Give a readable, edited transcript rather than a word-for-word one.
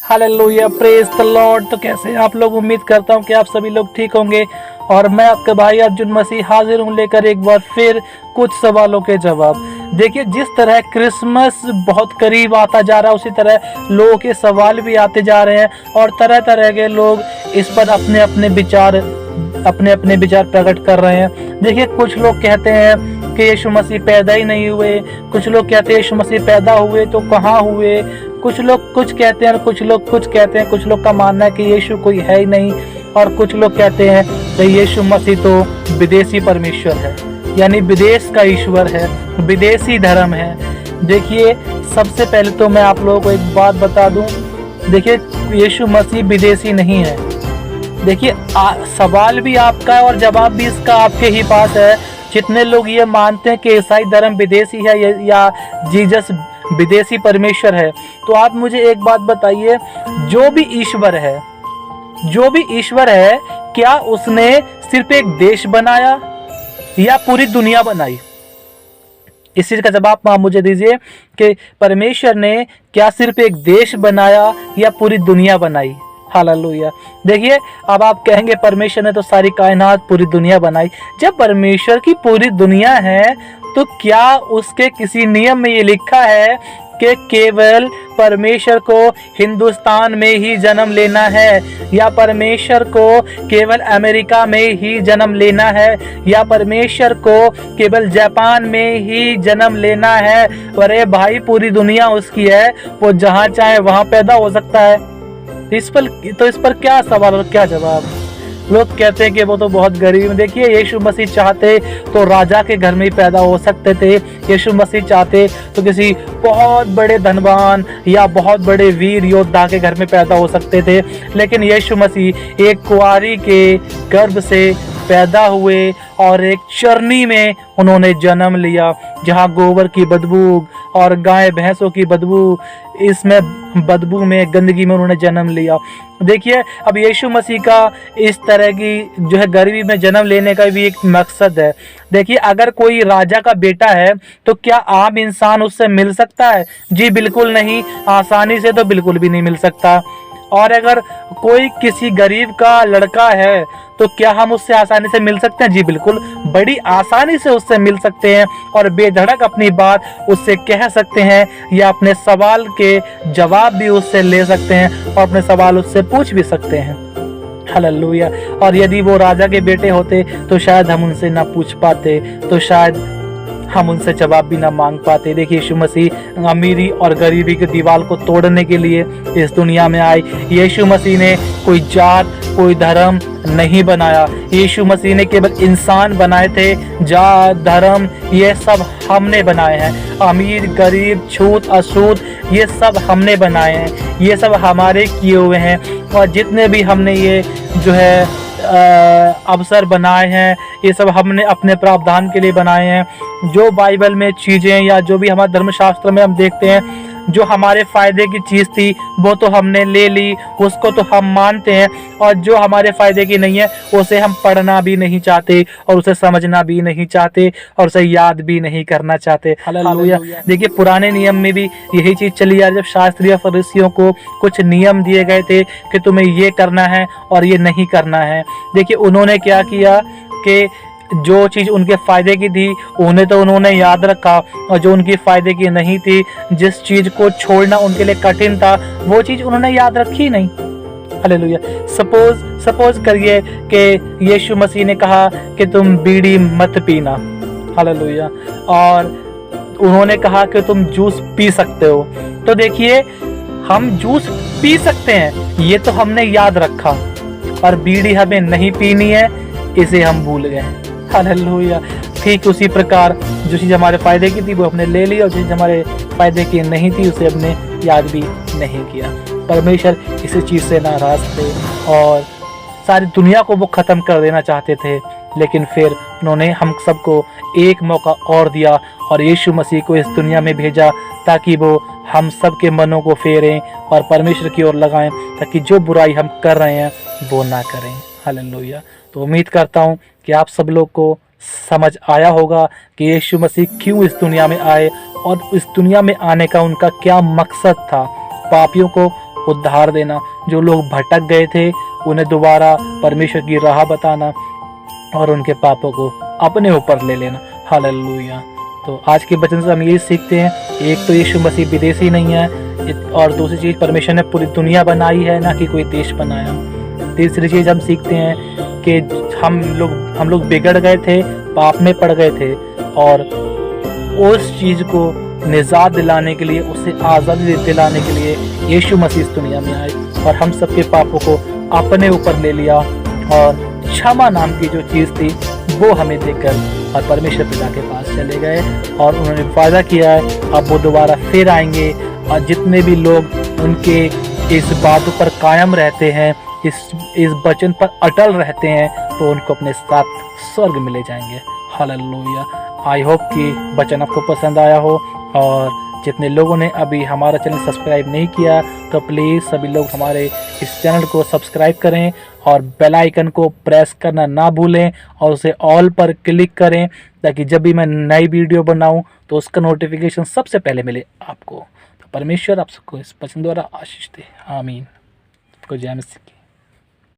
Hallelujah, praise the Lord. तो कैसे हैं आप लोग? उम्मीद करता हूं कि आप सभी लोग ठीक होंगे। और मैं आपका भाई अर्जुन मसीह हाजिर हूं लेकर एक बार फिर कुछ सवालों के जवाब। देखिए, जिस तरह क्रिसमस बहुत करीब आता जा रहा है उसी तरह लोगों के सवाल भी आते जा रहे हैं और तरह तरह के लोग इस पर अपने अपने विचार प्रकट कर रहे हैं। देखिए, कुछ लोग कहते हैं कि यीशु मसीह पैदा ही नहीं हुए, कुछ लोग कहते हैं यीशु मसीह पैदा हुए तो कहाँ हुए, कुछ लोग कुछ कहते हैं और कुछ लोग कुछ कहते हैं। कुछ लोग का मानना है कि यीशु कोई है ही नहीं और कुछ लोग कहते हैं कि यीशु मसीह तो विदेशी परमेश्वर है, यानी विदेश का ईश्वर है, विदेशी धर्म है। देखिए, सबसे पहले तो मैं आप लोगों को एक बात बता दूं। देखिए, यीशु मसीह विदेशी नहीं है। देखिए, सवाल भी आपका है और जवाब भी इसका आपके ही पास है। जितने लोग ये मानते हैं कि ईसाई धर्म विदेशी है या जीसस विदेशी परमेश्वर है, तो आप मुझे एक बात बताइए, जो भी ईश्वर है क्या उसने सिर्फ एक देश बनाया या पूरी दुनिया बनाई? इस चीज का जवाब आप मुझे दीजिए कि परमेश्वर ने क्या सिर्फ एक देश बनाया या पूरी दुनिया बनाई? हालेलुया। देखिए, अब आप कहेंगे परमेश्वर ने तो सारी कायनात पूरी दुनिया बनाई। जब परमेश्वर की पूरी दुनिया है तो क्या उसके किसी नियम में ये लिखा है कि केवल परमेश्वर को हिंदुस्तान में ही जन्म लेना है, या परमेश्वर को केवल अमेरिका में ही जन्म लेना है, या परमेश्वर को केवल जापान में ही जन्म लेना है? अरे भाई, पूरी दुनिया उसकी है, वो जहाँ चाहे वहाँ पैदा हो सकता है। इस पर क्या सवाल और क्या जवाब? लोग कहते हैं कि वो तो बहुत गरीब। देखिए, यीशु मसीह चाहते तो राजा के घर में ही पैदा हो सकते थे। यीशु मसीह चाहते तो किसी बहुत बड़े धनवान या बहुत बड़े वीर योद्धा के घर में पैदा हो सकते थे, लेकिन यीशु मसीह एक कुंवारी के गर्भ से पैदा हुए और एक चरनी में उन्होंने जन्म लिया, जहाँ गोबर की बदबू और गाय भैंसों की बदबू में गंदगी में उन्होंने जन्म लिया। देखिए, अब यीशु मसीह का इस तरह की जो है गरीबी में जन्म लेने का भी एक मकसद है। देखिए, अगर कोई राजा का बेटा है तो क्या आम इंसान उससे मिल सकता है? जी बिल्कुल नहीं, आसानी से तो बिल्कुल भी नहीं मिल सकता। और अगर कोई किसी गरीब का लड़का है तो क्या हम उससे आसानी से मिल सकते हैं? जी बिल्कुल, बड़ी आसानी से उससे मिल सकते हैं और बेधड़क अपनी बात उससे कह सकते हैं या अपने सवाल के जवाब भी उससे ले सकते हैं और अपने सवाल उससे पूछ भी सकते हैं। हालेलुया। और यदि वो राजा के बेटे होते तो शायद हम उनसे ना पूछ पाते, तो शायद हम उनसे जवाब भी ना मांग पाते। देखिए, यीशु मसीह अमीरी और गरीबी की दीवार को तोड़ने के लिए इस दुनिया में आए। यीशु मसीह ने कोई जात कोई धर्म नहीं बनाया। यीशु मसीह ने केवल इंसान बनाए थे। जात धर्म ये सब हमने बनाए हैं। अमीर गरीब छूत अछूत ये सब हमने बनाए हैं, ये सब हमारे किए हुए हैं। और जितने भी हमने ये जो है अवसर बनाए हैं, ये सब हमने अपने प्रावधान के लिए बनाए हैं। जो बाइबल में चीज़ें या जो भी हमारे धर्मशास्त्र में हम देखते हैं जो हमारे फ़ायदे की चीज़ थी वो तो हमने ले ली, उसको तो हम मानते हैं, और जो हमारे फ़ायदे की नहीं है उसे हम पढ़ना भी नहीं चाहते और उसे समझना भी नहीं चाहते और उसे याद भी नहीं करना चाहते। हालेलुया। देखिए, पुराने नियम में भी यही चीज़ चली आ रही है। जब शास्त्रीय फरीसियों को कुछ नियम दिए गए थे कि तुम्हें ये करना है और ये नहीं करना है, देखिए उन्होंने क्या किया कि जो चीज़ उनके फ़ायदे की थी उन्हें तो उन्होंने याद रखा, और जो उनकी फ़ायदे की नहीं थी, जिस चीज़ को छोड़ना उनके लिए कठिन था, वो चीज़ उन्होंने याद रखी नहीं। हालेलुया। सपोज करिए कि यीशु मसीह ने कहा कि तुम बीड़ी मत पीना। हालेलुया। और उन्होंने कहा कि तुम जूस पी सकते हो। तो देखिए, हम जूस पी सकते हैं ये तो हमने याद रखा, और बीड़ी हमें नहीं पीनी है इसे हम भूल गए। हालेलुया। ठीक उसी प्रकार जो चीज़ हमारे फ़ायदे की थी वो हमने ले ली और जो चीज़ हमारे फ़ायदे की नहीं थी उसे हमने याद भी नहीं किया। परमेश्वर इसी चीज़ से नाराज़ थे और सारी दुनिया को वो ख़त्म कर देना चाहते थे, लेकिन फिर उन्होंने हम सबको एक मौका और दिया और यीशु मसीह को इस दुनिया में भेजा ताकि वो हम सब के मनों को फेरें और परमेश्वर की ओर लगाएं, ताकि जो बुराई हम कर रहे हैं वो ना करें। हालेलुया। तो उम्मीद करता हूँ कि आप सब लोग को समझ आया होगा कि यीशु मसीह क्यों इस दुनिया में आए और इस दुनिया में आने का उनका क्या मकसद था। पापियों को उद्धार देना, जो लोग भटक गए थे उन्हें दोबारा परमेश्वर की राह बताना और उनके पापों को अपने ऊपर ले लेना। हालेलुया। तो आज के वचन से हम यही सीखते हैं, एक तो यीशु मसीह विदेशी नहीं है, और दूसरी चीज़ परमेश्वर ने पूरी दुनिया बनाई है, ना कि कोई देश बनाया। तीसरी चीज़ हम सीखते हैं कि हम लोग बिगड़ गए थे, पाप में पड़ गए थे, और उस चीज़ को निजात दिलाने के लिए, उससे आज़ादी दिलाने के लिए यीशु मसीह इस दुनिया में आए और हम सबके पापों को अपने ऊपर ले लिया, और क्षमा नाम की जो चीज़ थी वो हमें देकर और परमेश्वर पिता के पास चले गए, और उन्होंने वादा किया है अब वो दोबारा फिर आएंगे, और जितने भी लोग उनके इस बातों पर कायम रहते हैं, इस वचन पर अटल रहते हैं, तो उनको अपने साथ स्वर्ग में ले जाएंगे। हालेलुया। आई होप कि वचन आपको पसंद आया हो, और जितने लोगों ने अभी हमारा चैनल सब्सक्राइब नहीं किया तो प्लीज़ सभी लोग हमारे इस चैनल को सब्सक्राइब करें और बेल आइकन को प्रेस करना ना भूलें, और उसे ऑल पर क्लिक करें ताकि जब भी मैं नई वीडियो बनाऊं तो उसका नोटिफिकेशन सबसे पहले मिले आपको। तो परमेश्वर आप सबको इस वचन द्वारा आशीष दे। आमीन। आपको जय मसीह की।